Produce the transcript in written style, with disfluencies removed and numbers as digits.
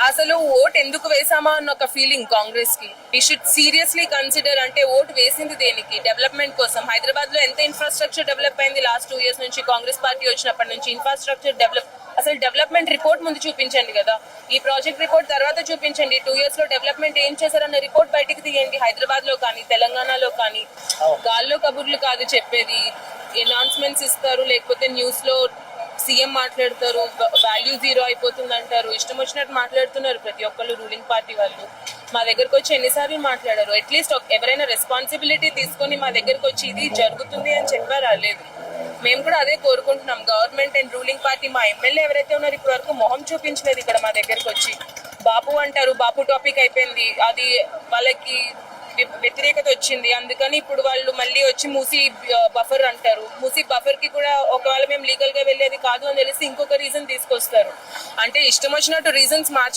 అసలు ఓట్ ఎందుకు వేసామా అన్న ఒక ఫీలింగ్ కాంగ్రెస్ కి. వి షుడ్ సీరియస్లీ కన్సిడర్, అంటే ఓట్ వేసింది దేనికి? డెవలప్మెంట్ కోసం. హైదరాబాద్ లో ఎంత ఇన్ఫ్రాస్ట్రక్చర్ డెవలప్ అయింది లాస్ట్ 2 years నుంచి కాంగ్రెస్ పార్టీ వచ్చినప్పటి నుంచి. ఇన్ఫ్రాస్ట్రక్చర్ డెవలప్, అసలు డెవలప్మెంట్ రిపోర్ట్ ముందు చూపించండి కదా. ఈ ప్రాజెక్ట్ రిపోర్ట్ తర్వాత చూపించండి. 2 years లో డెవలప్మెంట్ ఏం చేశారన్న రిపోర్ట్ బయటికి తీయండి. హైదరాబాద్ లో కానీ తెలంగాణలో కానీ గాల్లో కబుర్లు కాదు చెప్పేది. అనౌన్స్మెంట్స్ ఇస్తారు, లేకపోతే న్యూస్ లో సీఎం మాట్లాడతారు, వాల్యూ జీరో అయిపోతుంది అంటారు, ఇష్టం వచ్చినట్టు మాట్లాడుతున్నారు ప్రతి ఒక్కళ్ళు రూలింగ్ పార్టీ వాళ్ళు. మా దగ్గరకు వచ్చి ఎన్నిసార్లు మాట్లాడారు? అట్లీస్ట్ ఎవరైనా రెస్పాన్సిబిలిటీ తీసుకొని మా దగ్గరకు వచ్చి ఇది జరుగుతుంది అని చెప్పారా? లేదు. మేము కూడా అదే కోరుకుంటున్నాం. గవర్నమెంట్ అండ్ రూలింగ్ పార్టీ, మా ఎమ్మెల్యే ఎవరైతే ఉన్నారు ఇప్పటి వరకు మొహం చూపించలేదు ఇక్కడ మా దగ్గరకు వచ్చి. బాపు అంటారు, బాపు టాపిక్ అయిపోయింది, అది వాళ్ళకి వ్యతిరేకత వచ్చింది, అందుకని ఇప్పుడు వాళ్ళు మళ్ళీ వచ్చి మూసీ బఫర్ అంటారు. మూసీ బఫర్ కి కూడా ఒకవేళ మేము లీగల్ గా వెళ్ళేది కాదు అని తెలిసి ఇంకొక రీజన్ తీసుకొస్తారు. అంటే ఇష్టం వచ్చినట్టు రీజన్స్ మార్చి